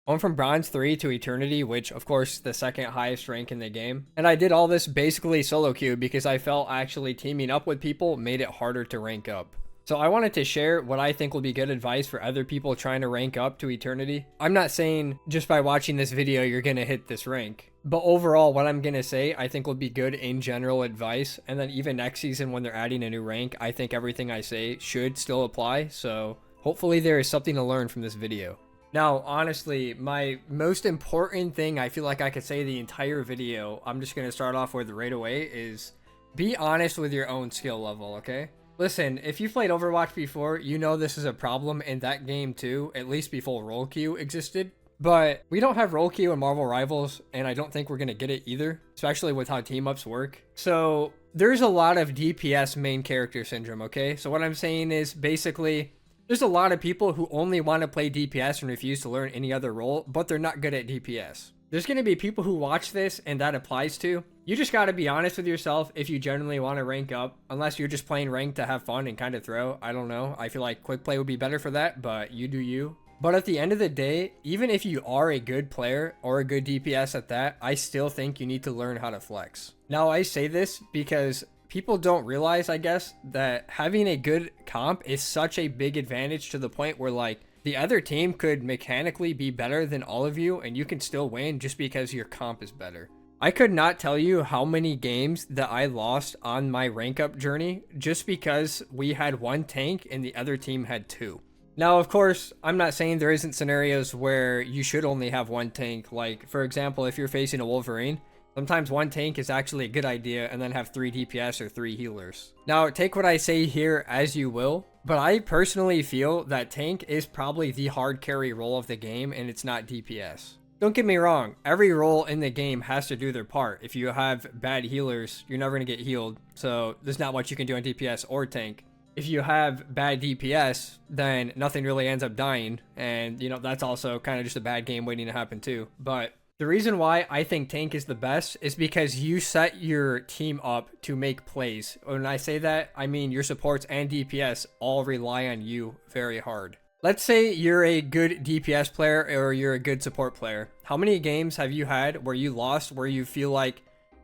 Went from bronze 3 to eternity, which of course is the second highest rank in the game. And I did all this basically solo queue because I felt actually teaming up with people made it harder to rank up. So I wanted to share what I think will be good advice for other people trying to rank up to eternity. I'm not saying just by watching this video you're going to hit this rank, but overall what I'm going to say I think will be good in general advice. And then even next season when they're adding a new rank, I think everything I say should still apply. So hopefully there is something to learn from this video. Now, honestly, my most important thing I feel like I could say the entire video, I'm just going to start off with right away, is be honest with your own skill level, okay? Listen, if you've played Overwatch before, you know this is a problem in that game too, at least before role queue existed. But we don't have role queue in Marvel Rivals, and I don't think we're going to get it either, especially with how team-ups work. So there's a lot of DPS main character syndrome, okay? So what I'm saying is basically, there's a lot of people who only want to play DPS and refuse to learn any other role, but they're not good at DPS. There's going to be people who watch this and that applies to. You just got to be honest with yourself if you generally want to rank up, unless you're just playing ranked to have fun and kind of throw. I don't know. I feel like quick play would be better for that, but you do you. But at the end of the day, even if you are a good player or a good DPS at that, I still think you need to learn how to flex. Now, I say this because people don't realize, I guess, that having a good comp is such a big advantage to the point where, like, the other team could mechanically be better than all of you and you can still win just because your comp is better. I could not tell you how many games that I lost on my rank up journey just because we had one tank and the other team had two. Now, of course, I'm not saying there isn't scenarios where you should only have one tank. Like, for example, if you're facing a Wolverine, sometimes one tank is actually a good idea and then have 3 DPS or 3 healers. Now, take what I say here as you will, but I personally feel that tank is probably the hard carry role of the game and it's not DPS. Don't get me wrong, every role in the game has to do their part. If you have bad healers, you're never going to get healed, so there's not much you can do on DPS or tank. If you have bad DPS, then nothing really ends up dying, and you know that's also kind of just a bad game waiting to happen too. But the reason why I think tank is the best is because you set your team up to make plays. When I say that, I mean your supports and DPS all rely on you very hard. Let's say you're a good DPS player or you're a good support player. How many games have you had where you lost, where you feel like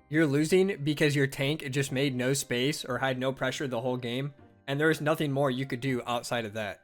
you're losing because your tank just made no space or had no pressure the whole game, and there's nothing more you could do outside of that?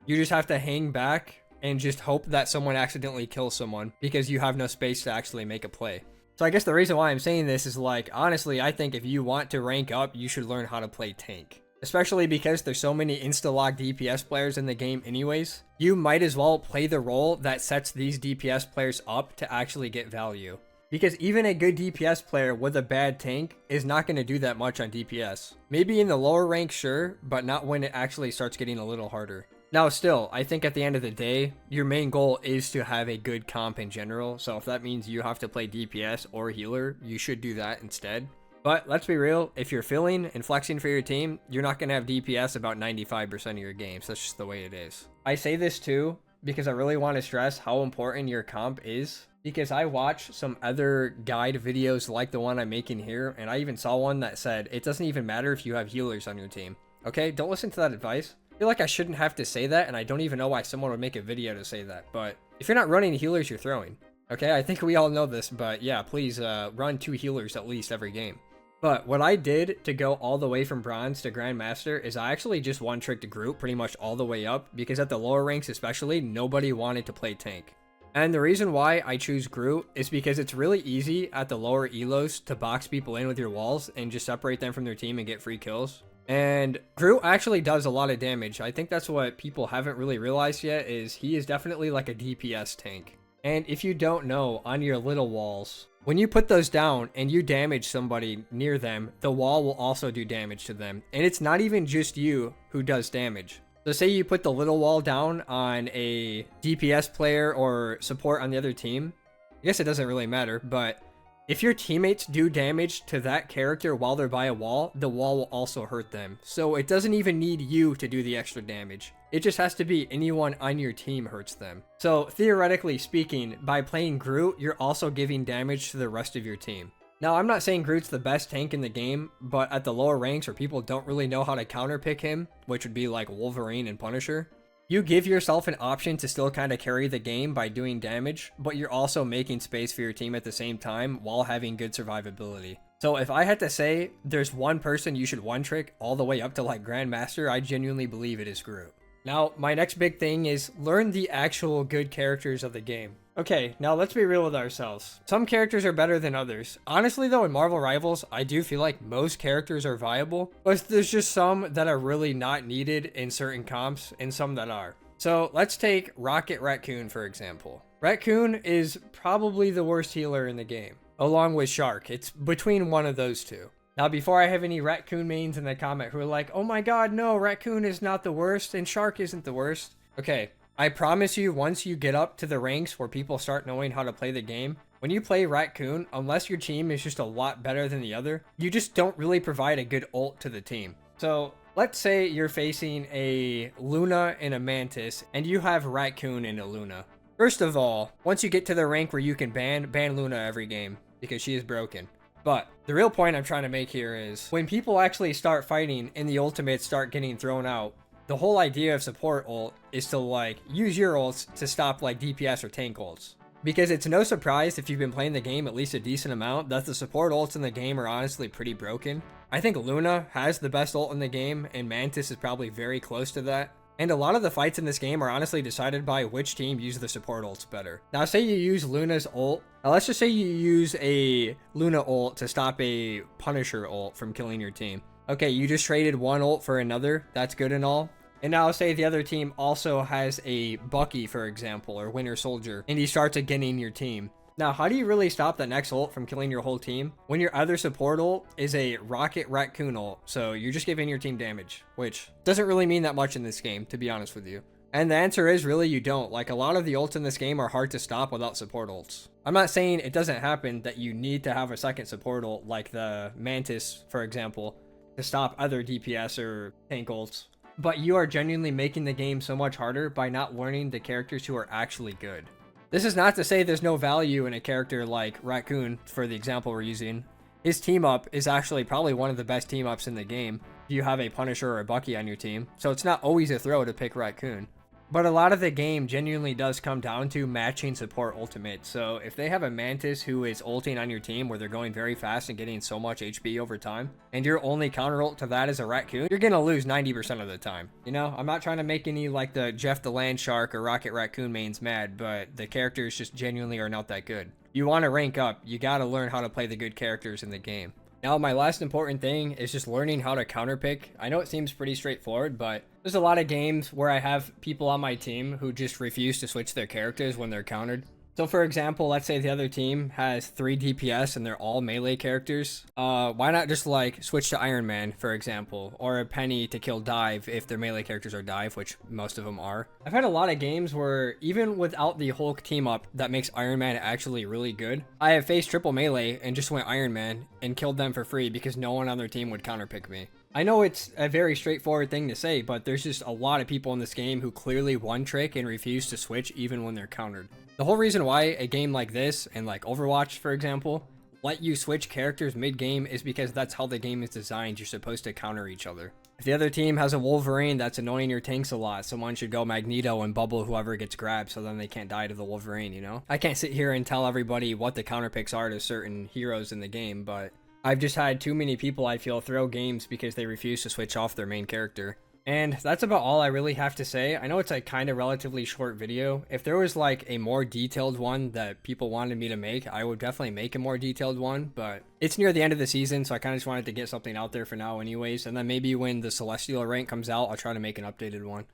You just have to hang back and just hope that someone accidentally kills someone because you have no space to actually make a play. So I guess the reason why I'm saying this is, like, honestly, I think if you want to rank up, you should learn how to play tank. Especially because there's so many insta-lock DPS players in the game anyways. You might as well play the role that sets these DPS players up to actually get value. Because even a good DPS player with a bad tank is not going to do that much on DPS. Maybe in the lower rank, sure, but not when it actually starts getting a little harder. Now still, I think at the end of the day, your main goal is to have a good comp in general, so if that means you have to play DPS or healer, you should do that instead. But let's be real, if you're filling and flexing for your team, you're not going to have DPS about 95% of your games. That's just the way it is. I say this too because I really want to stress how important your comp is, because I watched some other guide videos like the one I'm making here, and I even saw one that said it doesn't even matter if you have healers on your team. Okay, don't listen to that advice. I feel like I shouldn't have to say that, and I don't even know why someone would make a video to say that, but if you're not running healers, you're throwing. Okay, I think we all know this, but yeah, please run 2 healers at least every game. But what I did to go all the way from bronze to grandmaster is I actually just one-tricked Groot pretty much all the way up, because at the lower ranks especially, nobody wanted to play tank. And the reason why I choose Groot is because it's really easy at the lower elos to box people in with your walls and just separate them from their team and get free kills. And Groot actually does a lot of damage. I think that's what people haven't really realized yet, is he is definitely like a DPS tank. And if you don't know, on your little walls, when you put those down and you damage somebody near them, the wall will also do damage to them. And it's not even just you who does damage. So say you put the little wall down on a DPS player or support on the other team. I guess it doesn't really matter, but if your teammates do damage to that character while they're by a wall, the wall will also hurt them. So it doesn't even need you to do the extra damage. It just has to be anyone on your team hurts them. So theoretically speaking, by playing Groot, you're also giving damage to the rest of your team. Now, I'm not saying Groot's the best tank in the game, but at the lower ranks where people don't really know how to counterpick him, which would be like Wolverine and Punisher, You give yourself an option to still kind of carry the game by doing damage, but you're also making space for your team at the same time while having good survivability. So if I had to say there's one person you should one trick all the way up to like Grandmaster, I genuinely believe it is Groot. Now, my next big thing is learn the actual good characters of the game. Okay, now let's be real with ourselves. Some characters are better than others. Honestly though, in Marvel Rivals, I do feel like most characters are viable, but there's just some that are really not needed in certain comps and some that are. So let's take Rocket Raccoon for example. Raccoon is probably the worst healer in the game, along with Shark. It's between one of those two. Now, before I have any Raccoon mains in the comment who are like, oh my god, no, Raccoon is not the worst and Shark isn't the worst. Okay, I promise you, once you get up to the ranks where people start knowing how to play the game, when you play Raccoon, unless your team is just a lot better than the other, you just don't really provide a good ult to the team. So let's say you're facing a Luna and a Mantis, and you have Raccoon and a Luna. First of all, once you get to the rank where you can ban Luna every game, because she is broken. But the real point I'm trying to make here is when people actually start fighting and the ultimates start getting thrown out, the whole idea of support ult is to like use your ults to stop like DPS or tank ults. Because it's no surprise if you've been playing the game at least a decent amount that the support ults in the game are honestly pretty broken. I think Luna has the best ult in the game and Mantis is probably very close to that. And a lot of the fights in this game are honestly decided by which team uses the support ults better. Now say you use Luna's ult. Now let's just say you use a Luna ult to stop a Punisher ult from killing your team. Okay, you just traded one ult for another. That's good and all. And now say the other team also has a Bucky, for example, or Winter Soldier, and he starts again your team. Now, how do you really stop the next ult from killing your whole team when your other support ult is a Rocket Raccoon ult? So you're just giving your team damage, which doesn't really mean that much in this game, to be honest with you. And the answer is really you don't. Like a lot of the ults in this game are hard to stop without support ults. I'm not saying it doesn't happen that you need to have a second support ult like the Mantis, for example, to stop other DPS or tank ults. But you are genuinely making the game so much harder by not learning the characters who are actually good. This is not to say there's no value in a character like Raccoon, for the example we're using. His team up is actually probably one of the best team ups in the game if you have a Punisher or a Bucky on your team, so it's not always a throw to pick Raccoon. But a lot of the game genuinely does come down to matching support ultimates. So if they have a Mantis who is ulting on your team where they're going very fast and getting so much HP over time, and your only counter ult to that is a Raccoon, you're gonna lose 90% of the time. You know, I'm not trying to make any like the Jeff the Land Shark or Rocket Raccoon mains mad, but the characters just genuinely are not that good. You want to rank up, you gotta learn how to play the good characters in the game. Now, my last important thing is just learning how to counterpick. I know it seems pretty straightforward, but there's a lot of games where I have people on my team who just refuse to switch their characters when they're countered. So for example, let's say the other team has 3 DPS and they're all melee characters. Why not just like switch to Iron Man, for example, or a Penny to kill Dive if their melee characters are Dive, which most of them are. I've had a lot of games where even without the Hulk team up that makes Iron Man actually really good, I have faced triple melee and just went Iron Man and killed them for free because no one on their team would counterpick me. I know it's a very straightforward thing to say, but there's just a lot of people in this game who clearly one trick and refuse to switch even when they're countered. The whole reason why a game like this, and like Overwatch for example, let you switch characters mid-game is because that's how the game is designed. You're supposed to counter each other. If the other team has a Wolverine that's annoying your tanks a lot, someone should go Magneto and bubble whoever gets grabbed so then they can't die to the Wolverine, you know? I can't sit here and tell everybody what the counter picks are to certain heroes in the game, but I've just had too many people I feel throw games because they refuse to switch off their main character. And that's about all I really have to say. I know it's a kind of relatively short video. If there was like a more detailed one that people wanted me to make, I would definitely make a more detailed one, but it's near the end of the season, so I kind of just wanted to get something out there for now anyways, and then maybe when the Celestial rank comes out, I'll try to make an updated one.